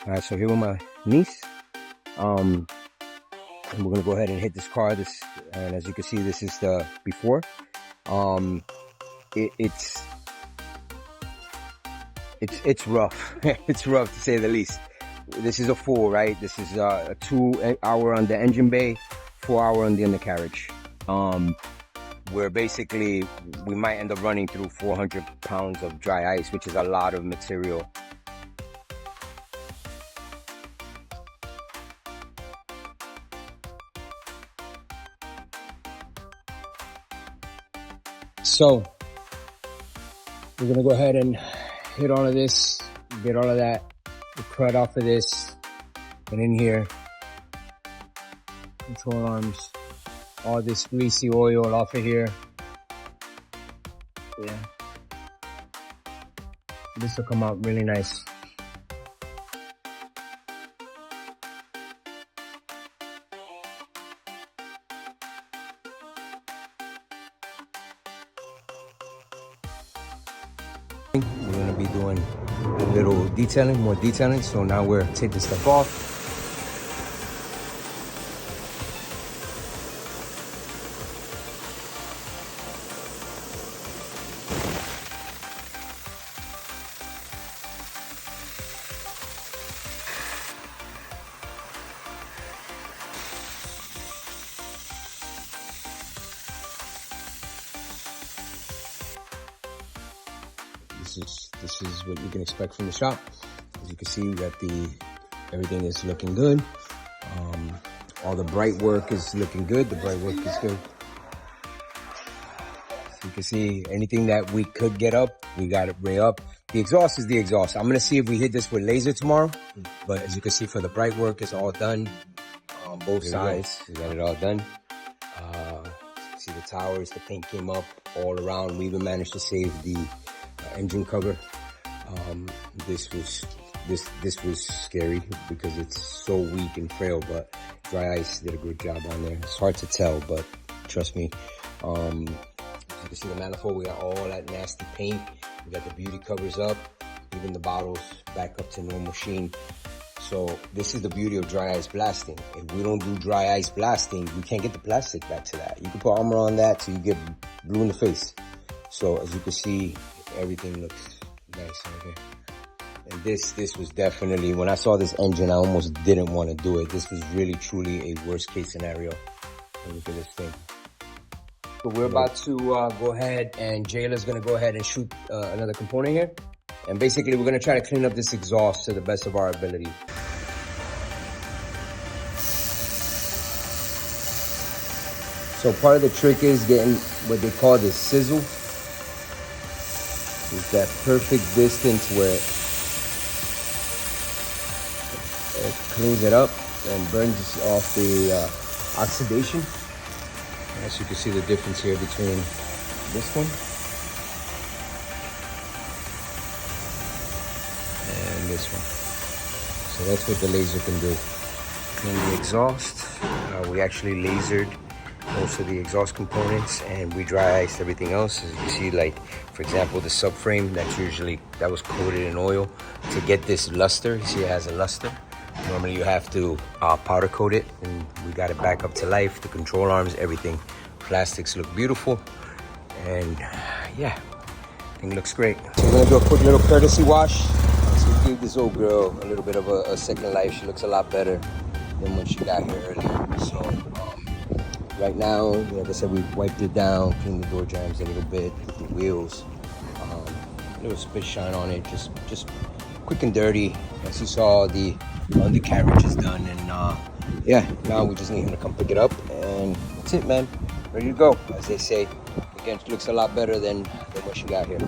All right, so here with my niece. And we're gonna go ahead and hit this car. And as you can see, this is the before. It's rough. It's rough to say the least. This is a 4, right? This is a 2-hour on the engine bay, 4-hour on the undercarriage. Where basically we might end up running through 400 pounds of dry ice, which is a lot of material. So we're gonna go ahead and hit all of this, get all of that, the crud off of this, and in here, control arms, all this greasy oil off of here. Yeah, this will come out really nice. We're going to be doing a little detailing, more detailing. So now we're taking stuff off. This is what you can expect from the shop. As you can see, we got everything is looking good. All the bright work is looking good. The bright work is good. So you can see anything that we could get up, we got it way up. The exhaust is the exhaust. I'm gonna see if we hit this with laser tomorrow. But as you can see, for the bright work, it's all done on both sides. We got it all done. See the towers, the paint came up all around. We even managed to save the engine cover. This was scary because it's so weak and frail, but Dry Ice did a good job on there. It's hard to tell, but trust me. You can see the manifold, we got all that nasty paint. We got the beauty covers up, even the bottles back up to normal sheen. So this is the beauty of dry ice blasting. If we don't do dry ice blasting, we can't get the plastic back to that. You can put armor on that till you get blue in the face. So as you can see, everything looks nice right here. And this was definitely, when I saw this engine, I almost didn't want to do it. This was really, truly a worst case scenario. And look at this thing. So we're about to go ahead, and Jayla's going to go ahead and shoot another component here. And basically, we're going to try to clean up this exhaust to the best of our ability. So part of the trick is getting what they call the sizzle. It's that perfect distance where it cleans it up and burns off the oxidation. As you can see the difference here between this one and this one. So that's what the laser can do. Clean the exhaust. We actually lasered most of the exhaust components, and we dry iced everything else. As you can see, like for example, the subframe that was coated in oil to get this luster. You see it has a luster. Normally you have to powder coat it, and we got it back up to life. The control arms, everything. Plastics look beautiful, and yeah, everything looks great. So we're gonna do a quick little courtesy wash. So we gave this old girl a little bit of a second life. She looks a lot better than when she got here earlier. So right now, like I said, we wiped it down, cleaned the door jambs a little bit, the wheels, a little spit shine on it, just quick and dirty. As you saw, the undercarriage is done, and yeah, now we just need him to come pick it up, and that's it, man. Ready to go, as they say. Again, it looks a lot better than when she got here.